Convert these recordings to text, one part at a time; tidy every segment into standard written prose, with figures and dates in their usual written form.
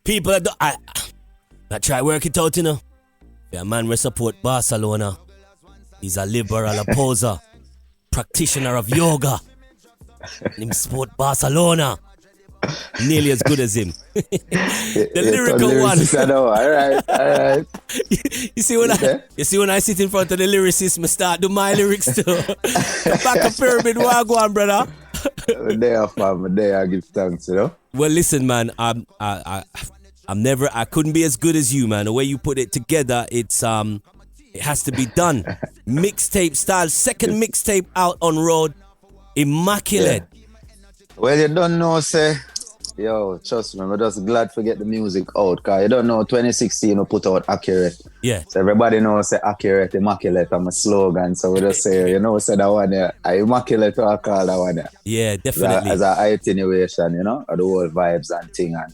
People, I try work it out, you know. Yeah, man, we support Barcelona. He's a liberal opposer, practitioner of yoga. Him support Barcelona. Nearly as good as him. The lyrical one. I know. All right. You see when I sit in front of the lyricist, I start do my lyrics too. Kabaka Pyramid, wagwan, brother. I give thanks, you know. Well, listen, man. I couldn't be as good as you, man. The way you put it together, it has to be done. Mixtape style, second mixtape out on road, Immaculate. Yeah. Well, you don't know, say, yo, trust me, I'm just glad to get the music out, cause you don't know 2016 we put out Accurate. Yeah. So everybody knows say Accurate, Immaculate, I'm a slogan. So we just say, you know, say that one there, Immaculate, I call that one there. Yeah, definitely. As a itineration, you know, of the whole vibes and thing. And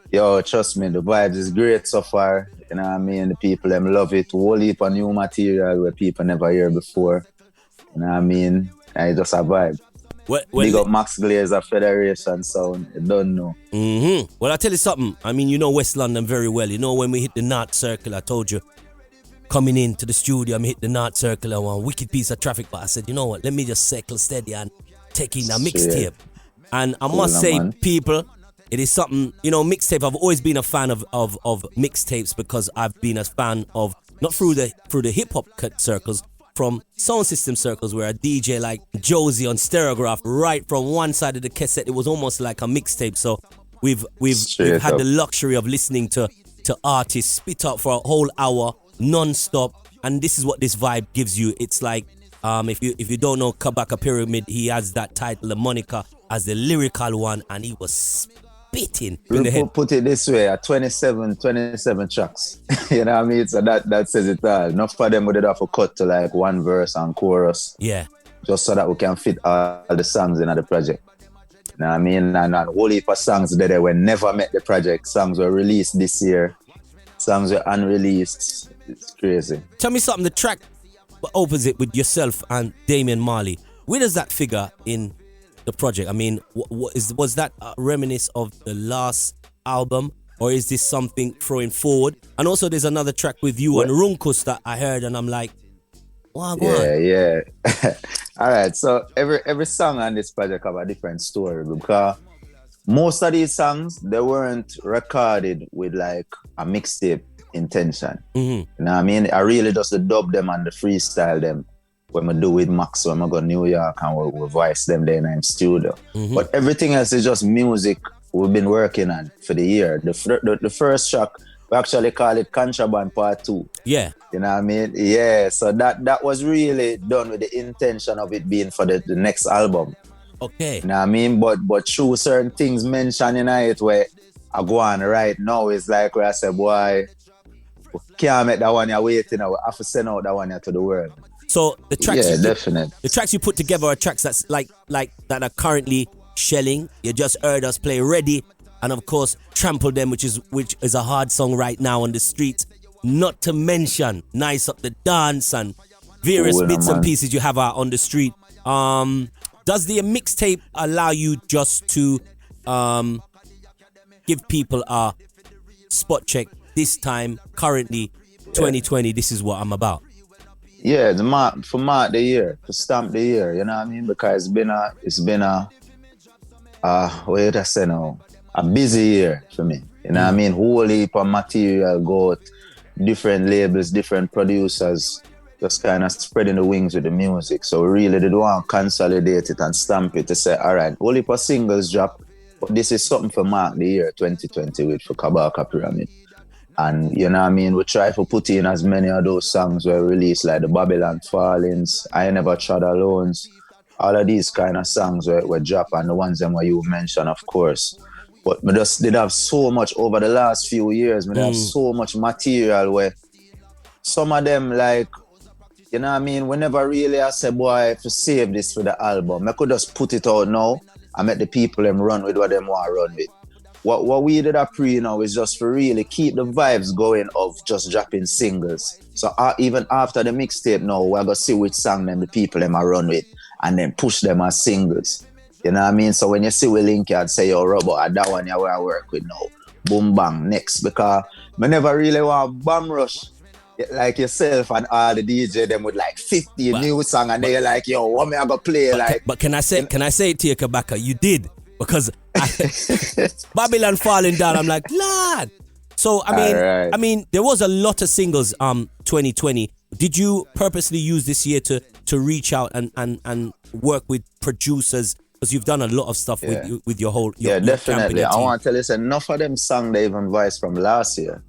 yo, trust me, the vibes is great so far. You know what I mean? The people them love it. Whole heap of new material where people never hear before. You know what I mean? And it's just a vibe. Big up Max Glazer Federation sound. You don't know. Mm-hmm. Well, I'll tell you something. I mean, you know West London very well. You know when we hit the North Circle, I told you, coming into the studio, I'm hit the North Circle. I want a wicked piece of traffic. But I said, you know what? Let me just circle steady and take in a mixtape. And I must say, people, it is something, you know, mixtape. I've always been a fan of mixtapes because I've been a fan of, not through the hip-hop circles, from sound system circles where a DJ like Josie on Stereograph, right from one side of the cassette, it was almost like a mixtape. So we've had the luxury of listening to artists spit up for a whole hour non-stop, and this is what this vibe gives you. It's like if you don't know Kabaka Pyramid, he has that title, the moniker, as the lyrical one, and he was spitting in the head. Put it this way, 27 tracks. You know what I mean? So that says it all. Enough for them would have to cut to like one verse and chorus. Yeah. Just so that we can fit all the songs in the project. You know what I mean? And a whole heap of songs that were never met the project. Songs were released this year. Songs were unreleased. It's crazy. Tell me something, the track opposite with yourself and Damian Marley, where does that figure in the project? I mean, was that a reminisce of the last album, or is this something throwing forward? And also there's another track with you and Runkus that I heard and I'm like, wow, yeah. All right, so every song on this project have a different story, because most of these songs, they weren't recorded with like a mixtape intention. Mm-hmm. You know what I mean? I really just dub them and the freestyle them when we do with Max, when we go to New York and we voice them there in the studio. Mm-hmm. But everything else is just music we've been working on for the year. The first track, we actually call it Contraband Part 2. Yeah. You know what I mean? Yeah, so that was really done with the intention of it being for the next album. Okay. You know what I mean? But through certain things mentioned in it where I go on right now, it's like where I say, boy, we can't make that one here waiting. We have to send out that one here to the world. So the tracks, definitely. The tracks you put together are tracks that's like that are currently shelling. You just heard us play Ready, and of course Trample Them, which is a hard song right now on the streets. Not to mention Nice Up the Dance and various bits and pieces you have out on the street. Does the mixtape allow you just to give people a spot check? This time, currently, 2020, this is what I'm about. Yeah, for mark the year, to stamp the year, you know what I mean? Because it's been a what I say now, a busy year for me. You know what I mean? Whole heap of material got different labels, different producers, just kind of spreading the wings with the music. So we really did want to consolidate it and stamp it to say, all right, whole heap of singles drop, but this is something for mark the year 2020 with for Kabaka Pyramid. And you know what I mean, we try to put in as many of those songs were released, like the Babylon Fallings, I Never Trod Alone. All of these kind of songs were dropped, and the ones them where you mentioned, of course. But we just did have so much over the last few years. We have so much material where some of them, like, you know what I mean, we never really I say, boy, to save this for the album. I could just put it out now and make the people them run with what them want to run with. What we did at pre now is just to really keep the vibes going of just dropping singles. So even after the mixtape now, we're going to see which song them the people them are run with and then push them as singles. You know what I mean? So when you see we link here and say, yo, Robbo, that one here where I work with now, boom bang next, because I never really want bomb rush like yourself and all the DJ them with like 50 new song, and they're like, yo, what me I gonna play? But can I say it to you, Kabaka? You did, because Babylon falling down. I'm like, lad. So I mean, there was a lot of singles 2020. Did you purposely use this year to reach out and work with producers? Because you've done a lot of stuff with your whole definitely. I team. want to tell you, enough of them songs they even voiced from last year.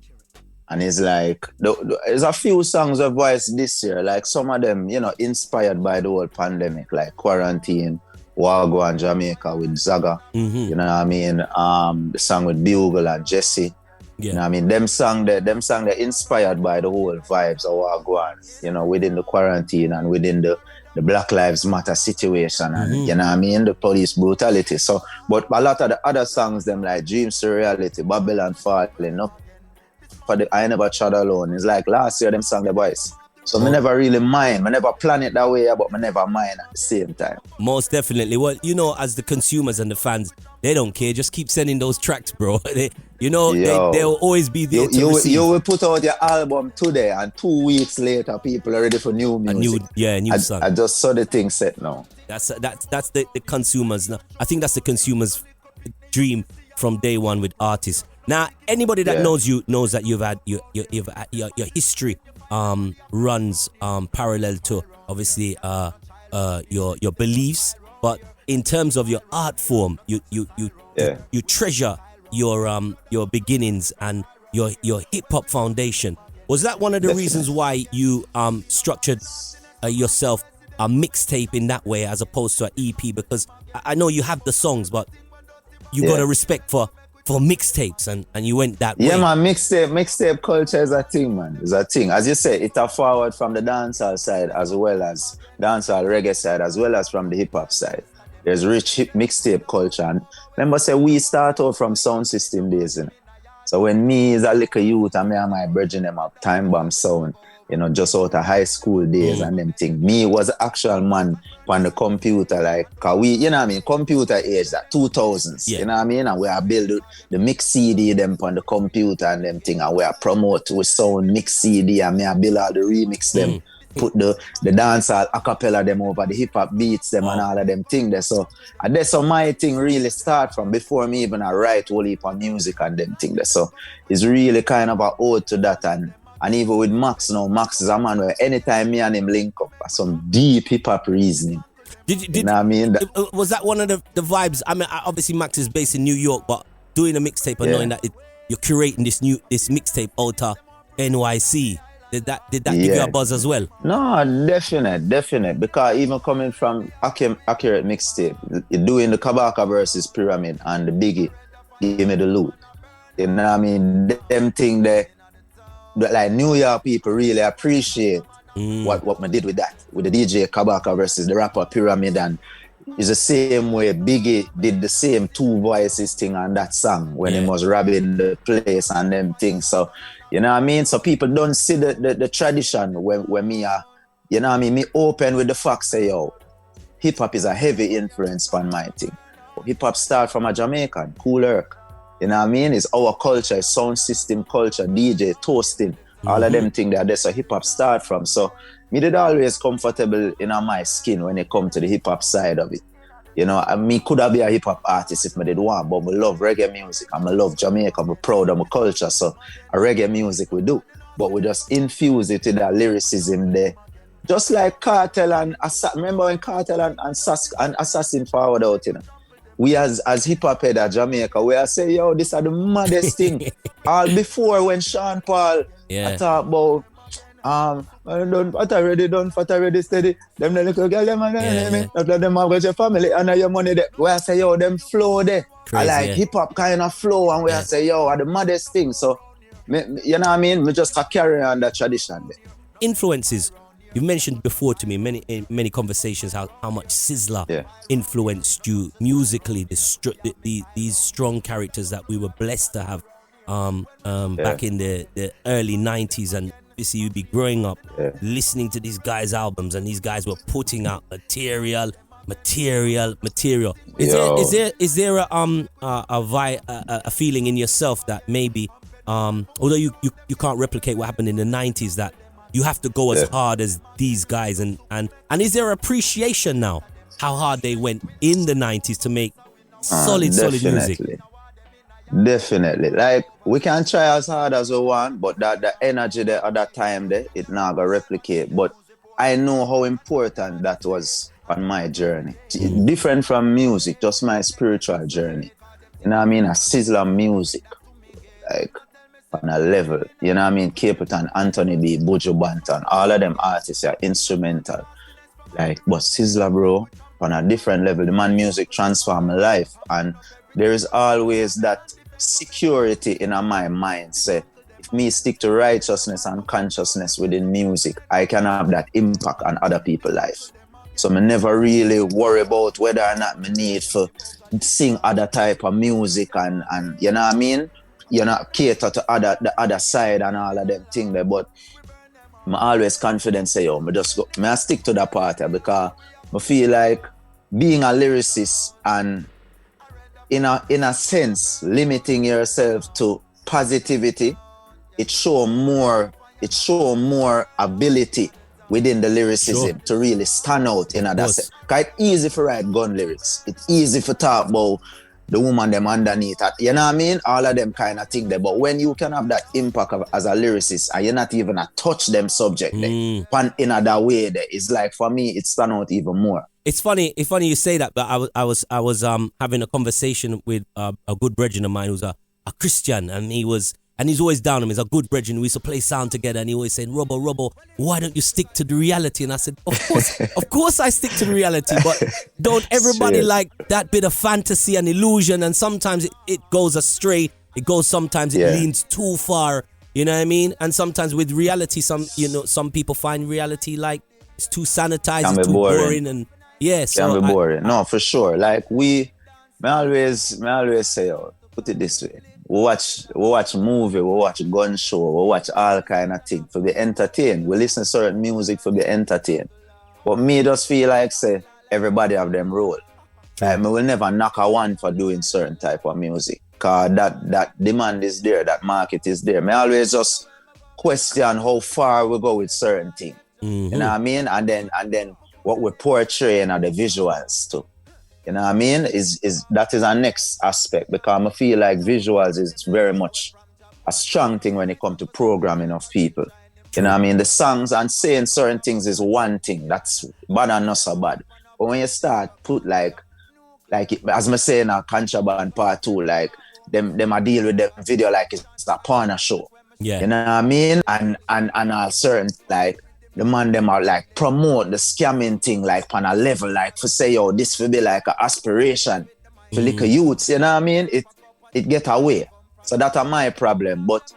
And it's like, there's a few songs of voice this year, like some of them, you know, inspired by the whole pandemic, like Quarantine, Wagwan, Jamaica with Zaga, you know what I mean? The song with Bugle and Jesse, you know what I mean? Them song they're inspired by the whole vibes of Wagwan, you know, within the quarantine and within the Black Lives Matter situation and, you know what I mean, the police brutality. So, but a lot of the other songs, them like Dreams to Reality, Babylon Falling, no, for the I Never Trod Alone. It's like last year them sang the voice. So I never really mind. I never plan it that way, but I never mind at the same time. Most definitely. Well, you know, as the consumers and the fans, they don't care. Just keep sending those tracks, bro. They'll always be there to receive. You will put out your album today, and 2 weeks later, people are ready for new music. A new song. I just saw the thing set now. That's the consumers. Now, I think that's the consumers' dream from day one with artists. Now, anybody that knows you knows that you've had your history runs parallel to obviously your beliefs, but in terms of your art form, you treasure your beginnings and your hip hop foundation. Was that one of the reasons why you structured yourself a mixtape in that way as opposed to an EP? Because I know you have the songs, but you got a respect for mixtapes and you went that way. Yeah, man, mixtape culture is a thing, man. It's a thing. As you say, it's a forward from the dancehall side as well as dancehall reggae side as well as from the hip hop side. There's rich mixtape culture. And remember, say we start out from sound system days, you know? So when me is a little youth and me and my brethren them up Time Bomb Sound, you know, just out of high school days and them thing. Me was the actual man on the computer, like, cause we, you know what I mean, computer age, that 2000s, you know what I mean? And we are build the mix CD them on the computer and them thing, and we are promote with sound mix CD, and me I build all the remix them, put the dancehall acapella them over the hip hop beats them and all of them thing there. So, and that's how my thing really start from before me even I write whole heap of music and them thing there. So, it's really kind of an ode to that. And even with Max now, Max is a man where anytime me and him link up, some deep hip hop reasoning. You know what I mean? Was that one of the vibes? I mean, obviously Max is based in New York, but doing a mixtape and knowing that you're curating this mixtape out of NYC, did that give you a buzz as well? No, definite. Because even coming from Accurate Mixtape, you're doing the Kabaka versus Pyramid and the Biggie, Give Me the Loot. You know what I mean? Them thing that like New York people really appreciate what we did with that, with the DJ Kabaka versus the rapper Pyramid, and it's the same way Biggie did the same two voices thing on that song when he was robbing the place and them things. So, you know what I mean? So people don't see the tradition when me are, you know what I mean? Me open with the fact say, yo, hip hop is a heavy influence on my thing. Hip hop start from a Jamaican, Cool Herc. You know what I mean? It's our culture, it's sound system culture, DJ, toasting, all of them things that that's a hip hop start from. So me did always comfortable in my skin when it come to the hip hop side of it. You know, I me could have been a hip hop artist if me did want, but I love reggae music and I love Jamaica, I'm proud of my culture. So a reggae music we do, but we just infuse it with that lyricism there. Just like Cartel and remember when Cartel and Assassin forward out, you know? We as hip-hop head at Jamaica, we are say, yo, this are the maddest thing. All before when Sean Paul I talk about what already steady. Them the little girl, them after them have got your family and your money there. We are say, yo, them flow there. Crazy, I like hip-hop kind of flow, and we are say, yo, are the maddest thing. So you know what I mean? We just carry on that tradition there. Influences. You've mentioned before to me in many conversations how much Sizzla influenced you musically. These strong characters that we were blessed to have back in the early 90s, and obviously you'd be growing up listening to these guys' albums, and these guys were putting out material. Material. Yo. Is there a feeling in yourself that maybe although you can't replicate what happened in the 90s, that you have to go as hard as these guys, and is there appreciation now how hard they went in the 90s to make solid music? Definitely. Like, we can try as hard as we want, but the energy there at that time there, it not gonna replicate. But I know how important that was on my journey. Different from music, just my spiritual journey. You know what I mean? A sizzler music, like on a level. You know what I mean? Capitan, Anthony B, Buju Banton, all of them artists are instrumental. Like, but sizzler, bro, on a different level. The man music transformed my life, and there is always that security in my mind. Say, if me stick to righteousness and consciousness within music, I can have that impact on other people's life. So I never really worry about whether or not me need to sing other type of music and you know what I mean? You know, cater to the other side and all of them things there. But I'm always confident say, yo, I stick to that part because I feel like being a lyricist and in a sense, limiting yourself to positivity, it show more ability within the lyricism to really stand out in that sense. Because it's easy to write gun lyrics. It's easy to talk about the woman them underneath. You know what I mean? All of them kind of thing there. But when you can have that impact as a lyricist and you're not even a touch them subject there, in another way there, it's like, for me, it stand out even more. It's funny you say that, but I was having a conversation with a good brethren of mine who's a Christian, and he's always down on me. He's a good brethren. We used to play sound together, and he always said, Robbo, why don't you stick to the reality? And I said, of course I stick to the reality, but don't everybody like that bit of fantasy and illusion, and sometimes it goes astray. Sometimes it leans too far, you know what I mean? And sometimes with reality, some people find reality like it's too sanitized, it's too boring and can be boring. No, for sure. Like me always say, put it this way. We watch movie, we watch gun show, we watch all kind of things for be entertained. We listen to certain music for be entertained. But me just feel like say everybody have them role. Like me will never knock a one for doing certain type of music. Cause that demand is there, that market is there. Me always just question how far we go with certain things. You know what I mean? And then what we're portraying are the visuals too. You know what I mean? That is our next aspect, because I feel like visuals is very much a strong thing when it comes to programming of people. You know what I mean? The songs and saying certain things is one thing. That's bad and not so bad. But when you start put like as I say in a Contraband Part 2, like them I deal with the video like it's a porno show. Yeah. You know what I mean? And a certain like the man them are like promote the scamming thing like on a level like to say, yo, this will be like an aspiration for little youths, you know what I mean? It get away. So that's my problem. But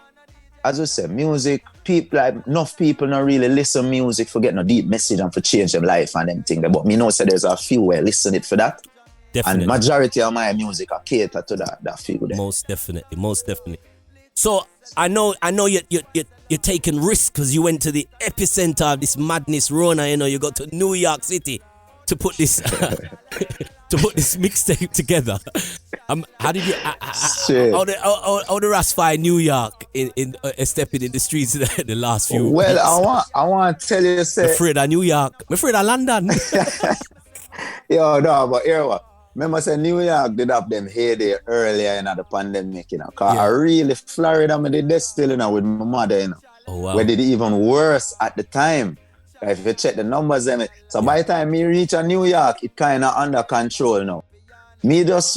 as I said, music, people like enough people not really listen music for getting a deep message and for change their life and them thing. But me know say there's a few where listen it for that. Definitely. And majority of my music are cater to that few there. Most definitely. So I know you're taking risks because you went to the epicenter of this madness, Rona. You know, you got to New York City to put this mixtape together. How did you? How the Rastafarian New York in stepping in the streets the last few? Well, weeks? I want to tell you, say, I'm afraid of New York. I'm afraid of London. Yo, no, but here what. Remember, say New York did have them heyday earlier in the pandemic, you know. Cause I really Florida, I did this still, you know, with my mother, you know. Oh wow. Where did it even worse at the time. If you check the numbers, so by the time me reach New York, it kind of under control now. Me just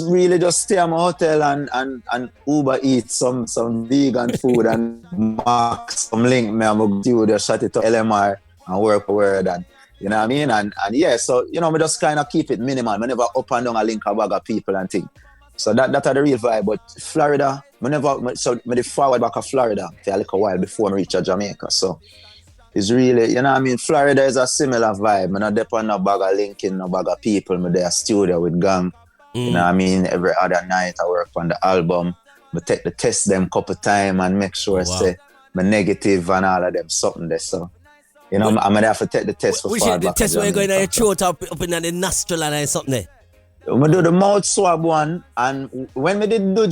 stay at my hotel and Uber eat some vegan food and mark some link. Me I'm going to just shut it to LMR and work word and. You know what I mean? And yeah, so, you know, me just kind of keep it minimal. I never up and down a link a bag of people and things. So that are the real vibe. But Florida, me forward back to Florida for a little while before I reach Jamaica. So it's really, you know what I mean? Florida is a similar vibe. I not depend on no bag of linking, no bag of people. Me there studio with gang. You know what I mean? Every other night I work on the album. I take the test them couple time and make sure say me negative and all of them something there. So You know, I'm gonna have to take the test for which far is the back. test where you're going to your throat up in the nostril and something there? I'm gonna do the mouth swab one, and when we did the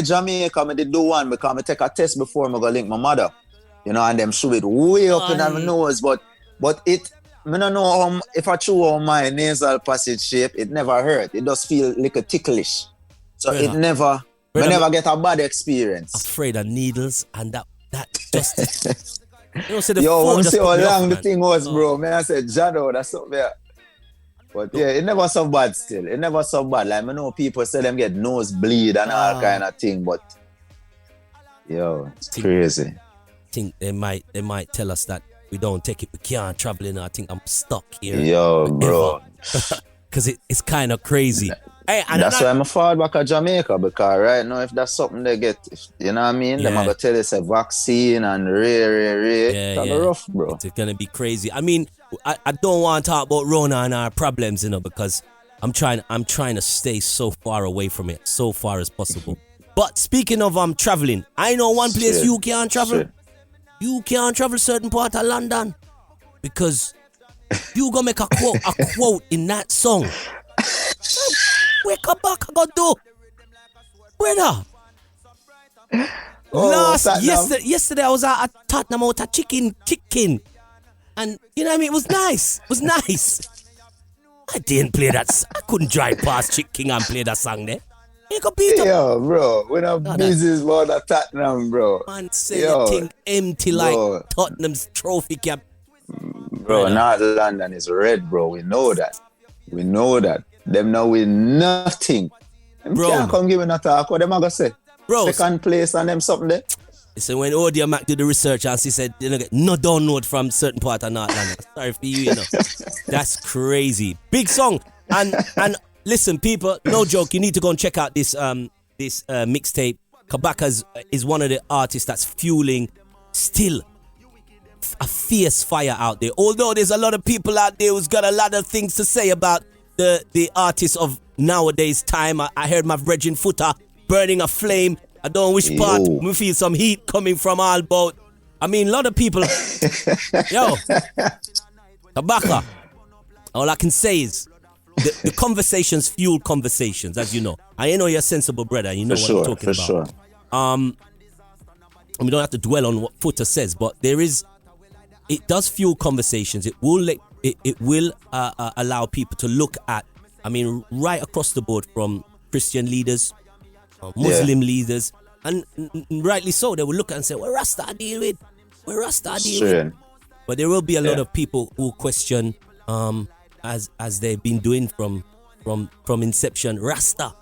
Jamaica, I did do one because I take a test before I go link my mother, you know, and them shoot it way up in my nose, but it, I don't know if I chew on my nasal passage shape, it never hurt. It just feel like a ticklish, so brother, it never, we never get a bad experience. Afraid of needles and that just. You know, so yo, I'm see how long the thing was, bro. Man, I said, Jado, that's something there. But yeah, it never so bad still. It never so bad. Like, I know people say them get nosebleed and all kind of thing, but yo, it's crazy. I think they might tell us that we don't take it, we can't travel in. I think I'm stuck here. Yo, bro. Because it's kind of crazy. Hey, that's why I'm forward back to Jamaica, because right now, if that's something they get, you know what I mean? They're going to tell us a vaccine and it's rough, bro. It's going to be crazy. I mean, I don't want to talk about Rona and our problems, you know, because I'm trying to stay so far away from it, so far as possible. But speaking of traveling, I know one place you can't travel. You can't travel certain part of London because you gonna make a quote in that song. Where Kabaka go do? Brother. Yesterday I was at Tottenham out a chicken. And you know what I mean? It was nice. I didn't play that. I couldn't drive past Chicken and play that song there. You go beat up. Yo, bro, we're not busy about the Tottenham, bro. Man, say the thing empty like Tottenham's trophy cap. Bro, North London is red, bro. We know that. Them now win nothing. Them can't come give me no talk. What them are going to say? Bro, second place and them something there. So when Odia Mac did the research and she said, you know, get no download from certain part of North London. Sorry for you, you know. That's crazy. Big song. And listen, people, no joke, you need to go and check out this mixtape. Kabaka is one of the artists that's fueling still a fierce fire out there. Although there's a lot of people out there who's got a lot of things to say about the artists of nowadays time. I heard my Virgin Footer burning a flame. I don't know which part. We feel some heat coming from all about. I mean, a lot of people. Yo, Kabaka. All I can say is the conversations fuel conversations, as you know. I know you're a sensible brother. You know what I'm talking about. Sure. We don't have to dwell on what Footer says, but it does fuel conversations. It will allow people to look at, I mean, right across the board, from Christian leaders, Muslim leaders, and rightly so. They will look at and say, "Where Rasta deal with? Where Rasta deal with?" But there will be a lot of people who question, as they've been doing from inception, Rasta,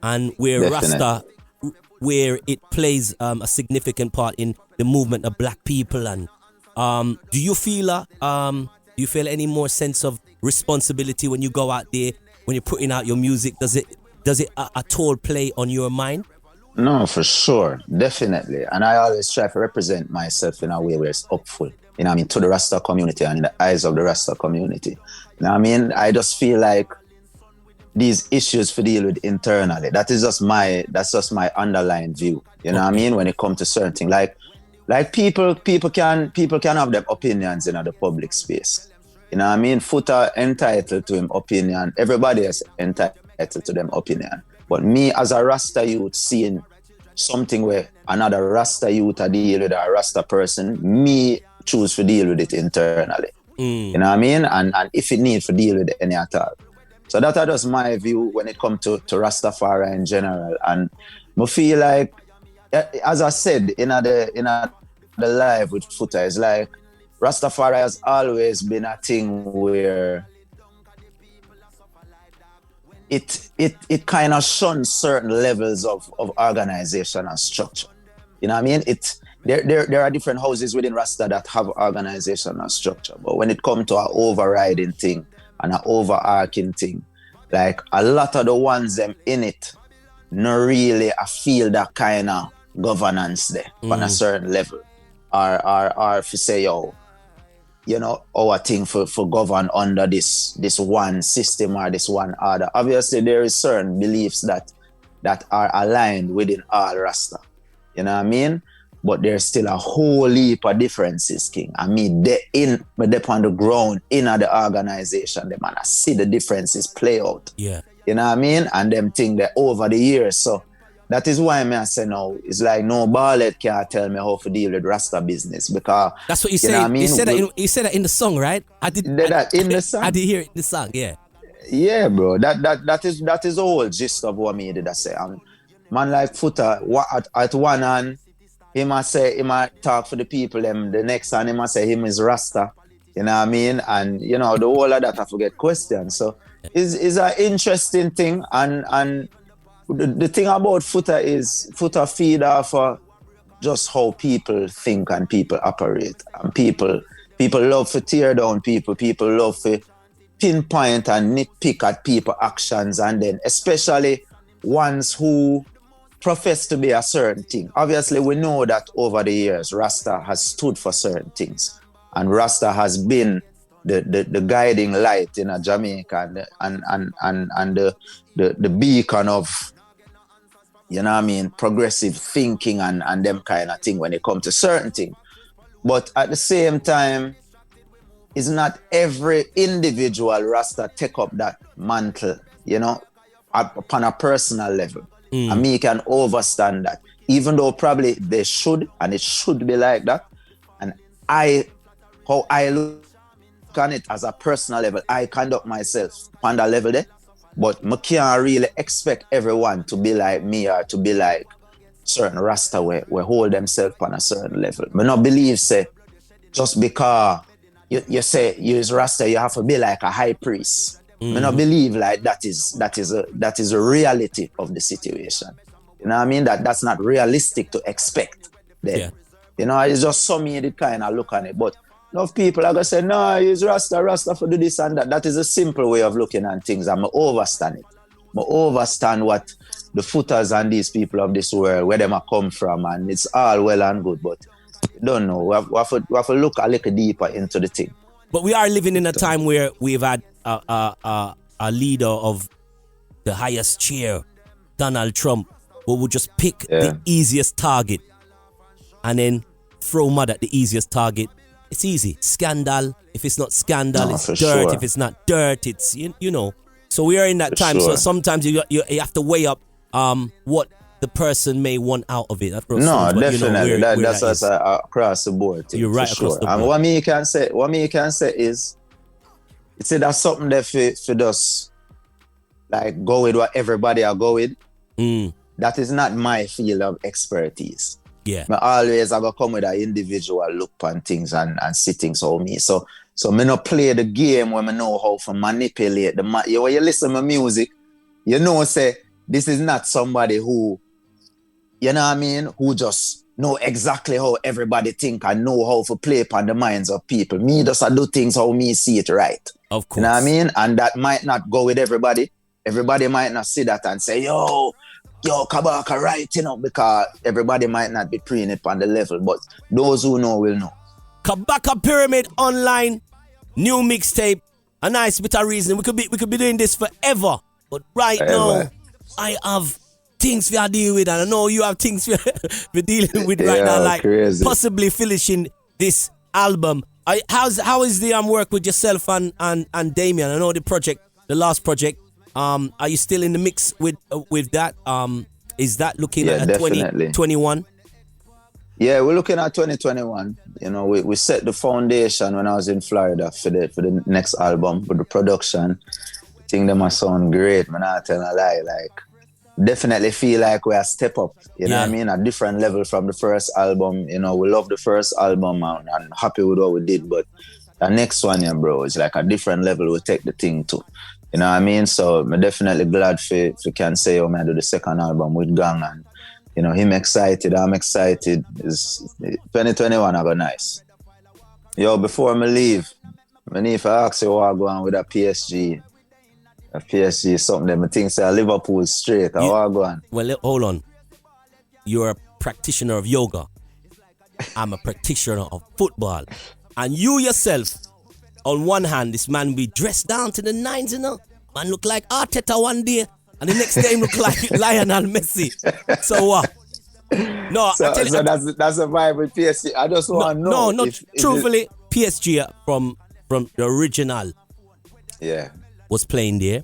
and where Rasta, where it plays a significant part in the movement of black people. And do you feel any more sense of responsibility when you go out there, when you're putting out your music? Does it at all play on your mind? No, for sure, definitely. And I always try to represent myself in a way where it's hopeful, you know what I mean, to the Rasta community and in the eyes of the Rasta community. You know what I mean? I just feel like these issues to deal with internally. That's just my underlying view. You know what I mean? When it comes to certain things, like people can have their opinions in the public space. You know what I mean? Footer entitled to him opinion. Everybody is entitled to them opinion. But me as a Rasta youth seeing something where another Rasta youth a deal with a Rasta person, me choose to deal with it internally. You know what I mean? And if it needs to deal with it any at all. So that's just my view when it comes to Rastafari in general. And I feel like, as I said in the live with Footer, it's like Rastafari has always been a thing where it kind of shuns certain levels of organization and structure. You know what I mean? There are different houses within Rasta that have organization and structure, but when it comes to an overriding thing and an overarching thing, like a lot of the ones them in it, not really I feel that kind of governance there on a certain level, or if you say, yo, you know, our thing for govern under this one system or this one order. Obviously, there is certain beliefs that are aligned within all Rasta. You know what I mean? but there's still a whole heap of differences, King. I mean, they on the ground, in the organization, them, and I see the differences play out. Yeah. You know what I mean? And them think that over the years. So that is why I say now, it's like no ballet can tell me how to deal with Rasta business, because that's what you say. I mean? You said that in the song, right? I did that in the song. I did hear it in the song, yeah. Yeah, bro. That is the whole gist of what me did I say. Man like Footer, at one hand, he might talk for the people, them the next hand he might say him is Rasta. You know what I mean? And you know, the whole of that I forget questions. So it's an interesting thing, and the thing about Footer is Footer feed off just how people think and people operate. And people love to tear down people love to pinpoint and nitpick at people actions, and then especially ones who profess to be a certain thing. Obviously, we know that over the years, Rasta has stood for certain things. And Rasta has been the guiding light in Jamaica and the beacon of, you know what I mean, progressive thinking and them kind of thing when it comes to certain things. But at the same time, it's not every individual Rasta take up that mantle, you know, upon a personal level. And me can overstand that, even though probably they should, and it should be like that. And how I look on it as a personal level, I conduct myself on that level there. But I can't really expect everyone to be like me or to be like certain Rasta where hold themselves on a certain level. I don't believe, say, just because you say you're Rasta, you have to be like a high priest. I don't believe like that is a reality of the situation. You know what I mean? That's not realistic to expect. Then. Yeah. You know, it's just some me that kind of look on it. But enough people are gonna say, no, he's Rasta for do this and that. That is a simple way of looking at things. I'm overstand it. I overstand what the Footers and these people of this world, where them are come from, and it's all well and good, but I don't know. We have to look a little deeper into the thing. But we are living in a time where we've had a leader of the highest chair, Donald Trump, who would just pick the easiest target and then throw mud at the easiest target. It's easy. Scandal. If it's not scandal, it's dirt. Sure. If it's not dirt, it's, you know. So we are in that time. Sure. So sometimes you have to weigh up what the person may want out of it. No, definitely. You know, that's across the board thing. You're right, across the board. And what me can say is, it's that's something that for us, like, go with what everybody are go with. That is not my field of expertise. Yeah. I always I go come with an individual look on things and see things on me. So me not play the game when I know how to manipulate the when you listen to my music, you know, say this is not somebody who, you know what I mean, who just know exactly how everybody think and know how to play upon the minds of people. Me just I do things how me see it right. Of course. You know what I mean? And that might not go with everybody. Everybody might not see that and say, yo, Kabaka, right, you know, because everybody might not be preying it on the level, but those who know will know. Kabaka Pyramid online, new mixtape, a nice bit of reason. We could be doing this forever, but right now, I have things we are dealing with, and I know you have things we're dealing with right now, like crazy. Possibly finishing this album. How is the work with yourself and Damien? I know the last project. Are you still in the mix with that? Is that looking at 2021? Yeah, we're looking at 2021. You know, we set the foundation when I was in Florida for the next album with the production. I think they must sound great, man. I tell a lie. Like, definitely feel like we're a step up. You know what I mean? A different level from the first album. You know, we love the first album and happy with what we did, but the next one, yeah, bro, is like a different level we take the thing to. You know what I mean? So I'm definitely glad for can say, oh man, do the second album with Gang, and you know, him excited, I'm excited. 2021 I go nice. Yo, before I leave, I need to ask you what I go on with a PSG. A PSG is something that I think say Liverpool straight. How I go on? Well, hold on. You're a practitioner of yoga. I'm a practitioner of football. And you yourself, on one hand, this man be dressed down to the nines, you know. Man look like Arteta one day, and the next day he look like Lionel Messi. So what? No, So, I tell you, so that's a vibe with PSG. I just want to know. no, truthfully, PSG from the original Yeah. was playing there,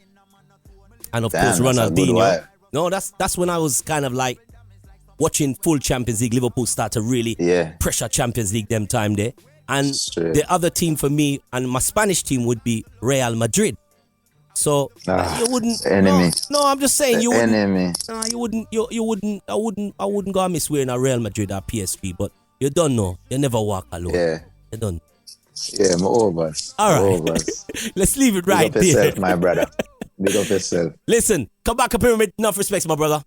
and of Damn, course that's a good Ronaldinho. vibe. No, that's when I was kind of like watching full Champions League. Liverpool start to really pressure Champions League them time there, and Straight. the other team for me and my Spanish team would be Real Madrid. So you wouldn't. Enemy. No, I'm just saying you wouldn't. Enemy. You wouldn't. You wouldn't. I wouldn't go and miss wearing a Real Madrid or PSG. But you don't know. You never walk alone. Yeah. You don't. Yeah, my overs. All right. Overs. Let's leave it right Big up yourself, there. my brother. Big up yourself. Listen, Kabaka Pyramid, enough respect, my brother.